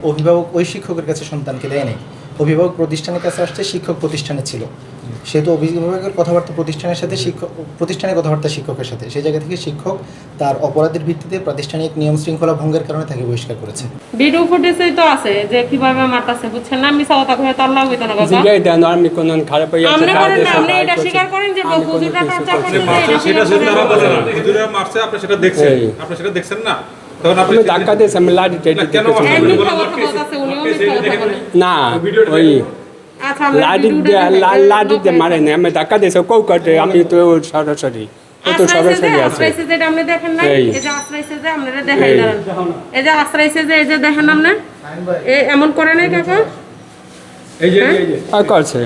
অভিভাবক ওই শিক্ষকের কাছে সন্তানকে দেয় নাই, অভিভাবক প্রতিষ্ঠানের কাছে আসছে, শিক্ষক প্রতিষ্ঠানে ছিল, সেহেতু অভিভাবকের কথাবার্তা প্রতিষ্ঠানের সাথে, প্রতিষ্ঠানের কথাবার্তা শিক্ষকের সাথে, সেই জায়গা থেকে শিক্ষক তার অপরাধের ভিত্তিতে প্রাতিষ্ঠানিক নিয়ম শৃঙ্খলা ভঙ্গের কারণে তাকে বহিষ্কার করেছে। ভিডিও ফুটেজই তো আছে যে কিভাবে মারতাছে, বুঝছেন না? আমি সাওতা করে তো আল্লাহ হইতো না বাবা। জিগাই দেন আমি কোন খারাপ হইয়া আপনি করেন না, আপনি এটা স্বীকার করেন যে হুজুরটা টর্চার করতেছে, সেটা সিদ্ধান্ত বলে না হুজুররা মারছে, আপনি সেটা দেখছেন, আপনি সেটা দেখছেন না? তখন আপনি ধাক্কা দিয়েছে, আমি লাঠি টেনে কেন এমনি কথা বলতাছে, উনিও মিথ্যা কথা বলে। না ওই আচ্ছা আমরা লাঠি দিয়ে মারে না, আমি ধাক্কা দিয়েছে কৌ কাটে, আমি তো সরাসরি তো সরাসরি আছে। আশ্রয়ছে যে আপনি দেখেন না, এই যে আশ্রয়ছে যে আপনারা দেখাই দাঁড়ান, এই যে আশ্রয়ছে যে এই যে দেখেন আপনি এমন করে নাই কাকা, এই যে আর করছে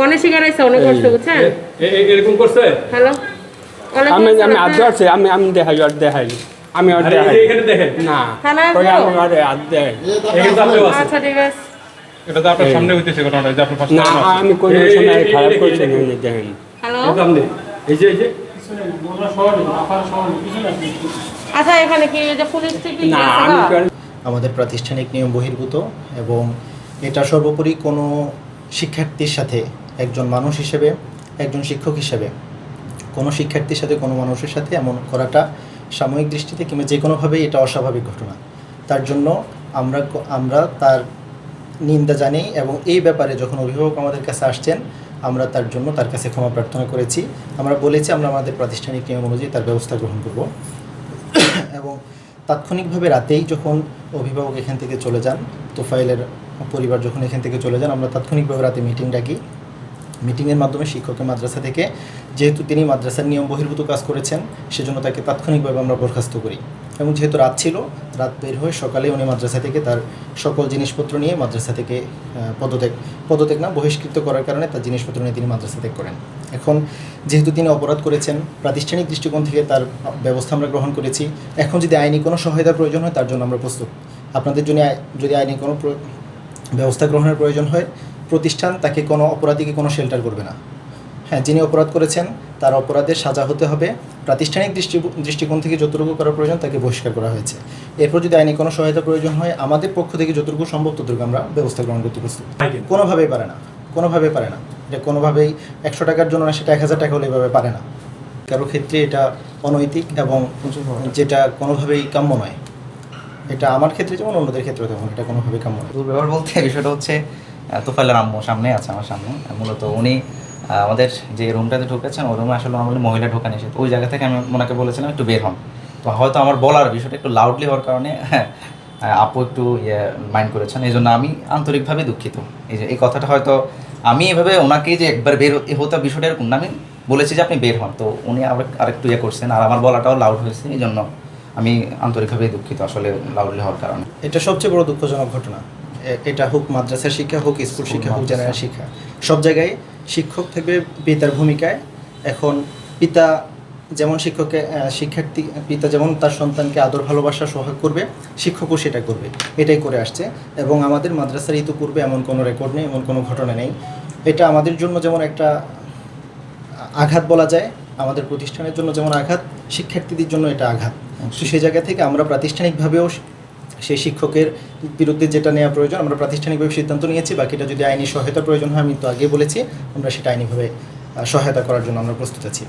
অনেক শিকারাইছে, অনেক কষ্ট, বুঝছেন? এরকম করছে। হ্যালো, আমি হাত ধরছে, আমি দেখাই আর দেখাই, আমি আর দেখাই এখানে দেখেন না থানায় ওই আমার আরে হাত দেয়। এখানে তো আপনি আছে, আচ্ছা ঠিক আছে। এটা তো আপনার সামনে হইতেছে ঘটনাটা, যে আপনার পাশে না আমি কোন সময় খারাপ করছি না, দেখেন হ্যালো, এই যে আচ্ছা এখানে কি এই যে পুলিশ থেকে না আমি আমাদের প্রাতিষ্ঠানিক নিয়ম বহির্ভূত, এবং এটা সর্বোপরি কোনো শিক্ষার্থীর সাথে, একজন মানুষ হিসেবে, একজন শিক্ষক হিসেবে কোনো শিক্ষার্থীর সাথে কোনো মানুষের সাথে এমন করাটা সাময়িক দৃষ্টিতে কিংবা যে কোনোভাবেই এটা অস্বাভাবিক ঘটনা। তার জন্য আমরা তার নিন্দা জানি, এবং এই ব্যাপারে যখন অভিভাবক আমাদের কাছে আসছেন আমরা তার জন্য তার কাছে ক্ষমা প্রার্থনা করেছি। আমরা বলেছি আমরা আমাদের প্রাতিষ্ঠানিক নিয়ম অনুযায়ী তার ব্যবস্থা গ্রহণ করব। এবং তাৎক্ষণিকভাবে রাতেই যখন অভিভাবক এখান থেকে চলে যান, তোফাইলের পরিবার যখন এখান থেকে চলে যান, আমরা তাৎক্ষণিকভাবে রাতে মিটিং ডাকি। মিটিংয়ের মাধ্যমে শিক্ষকের মাদ্রাসা থেকে, যেহেতু তিনি মাদ্রাসার নিয়ম বহির্ভূত কাজ করেছেন, সেজন্য তাকে তাৎক্ষণিকভাবে আমরা বরখাস্ত করি। এবং যেহেতু রাত ছিল, রাত বের হয়ে সকালে উনি মাদ্রাসা থেকে তার সকল জিনিসপত্র নিয়ে মাদ্রাসা থেকে পদত্যাগ না, বহিষ্কৃত করার কারণে তার জিনিসপত্র নিয়ে তিনি মাদ্রাসা ত্যাগ করেন। এখন যেহেতু তিনি অপরাধ করেছেন, প্রাতিষ্ঠানিক দৃষ্টিকোণ থেকে তার ব্যবস্থা আমরা গ্রহণ করেছি। এখন যদি আইনি কোনো সহায়তার প্রয়োজন হয় তার জন্য আমরা প্রস্তুত। আপনাদের জন্য যদি আইনি কোনো ব্যবস্থা গ্রহণের প্রয়োজন হয়, প্রতিষ্ঠান তাকে কোনো অপরাধীকে কোনো শেল্টার করবে না। হ্যাঁ, যিনি অপরাধ করেছেন তার অপরাধের সাজা হতে হবে। প্রাতিষ্ঠানিক দৃষ্টিকোণ থেকে যতটুকু করা প্রয়োজন তাকে বহিষ্কার করা হয়েছে। এরপর যদি আইনি কোনো সহায়তা প্রয়োজন হয়, আমাদের পক্ষ থেকে যতটুকু সম্ভব ততটুকু আমরা ব্যবস্থা গ্রহণ করতে প্রস্তুত। কোনোভাবেই পারে না, কোনোভাবেই পারে না। এটা কোনোভাবেই 100 টাকার জন্য না, সেটা 1000 টাকা হলে এভাবে পারে না। কারো ক্ষেত্রে এটা অনৈতিক এবং যেটা কোনোভাবেই কাম্য নয়। এটা আমার ক্ষেত্রে যেমন অন্যদের ক্ষেত্রে তেমন এটা কোনোভাবেই কাম্য নয়। দুর্ব্যবহার বলতে বিষয়টা হচ্ছে, তোফাইলের আম্মু সামনে আছে আমার সামনে, মূলত উনি আমাদের যে রুমটাতে ঢুকেছেন, ওই রুমে আসলে আমাদের মহিলা ঢোকা নিষেধ। ওই জায়গা থেকে আমি ওনাকে বলেছিলাম একটু বের হন। তো হয়তো আমার বলার বিষয়টা একটু লাউডলি হওয়ার কারণে আপু একটু মাইন্ড করেছেন, এই জন্য আমি আন্তরিকভাবে দুঃখিত। এই যে এই কথাটা হয়তো আমি এভাবে ওনাকে যে একবার বের হতে বিষয়টা এরকম না, আমি বলেছি যে আপনি বের হন, তো উনি আরেকটু করছেন, আর আমার বলাটাও লাউড হয়েছে, এই জন্য আমি আন্তরিকভাবে দুঃখিত আসলে লাউডলি হওয়ার কারণে। এটা সবচেয়ে বড় দুঃখজনক ঘটনা। এটা হোক মাদ্রাসার শিক্ষা, হোক স্কুল শিক্ষা, হোক জেনারেল শিক্ষা, সব জায়গায় শিক্ষক থাকবে পিতার ভূমিকায়। এখন পিতা যেমন পিতা যেমন তার সন্তানকে আদর ভালোবাসা সোহাগ করবে, শিক্ষকও সেটা করবে, এটাই করে আসছে। এবং আমাদের মাদ্রাসার ইতিপূর্বে এমন কোনো রেকর্ড নেই, এমন কোনো ঘটনা নেই। এটা আমাদের জন্য যেমন একটা আঘাত বলা যায়, আমাদের প্রতিষ্ঠানের জন্য যেমন আঘাত, শিক্ষার্থীদের জন্য এটা আঘাত। তো সেই জায়গা থেকে আমরা প্রাতিষ্ঠানিকভাবেও সেই শিক্ষকের বিরুদ্ধে যেটা নেওয়া প্রয়োজন আমরা প্রাতিষ্ঠানিকভাবে সিদ্ধান্ত নিয়েছি। বাকিটা যদি আইনি সহায়তার প্রয়োজন হয়, আমি তো আগে বলেছি, আমরা সেটা আইনিভাবে সহায়তা করার জন্য আমরা প্রস্তুত আছি।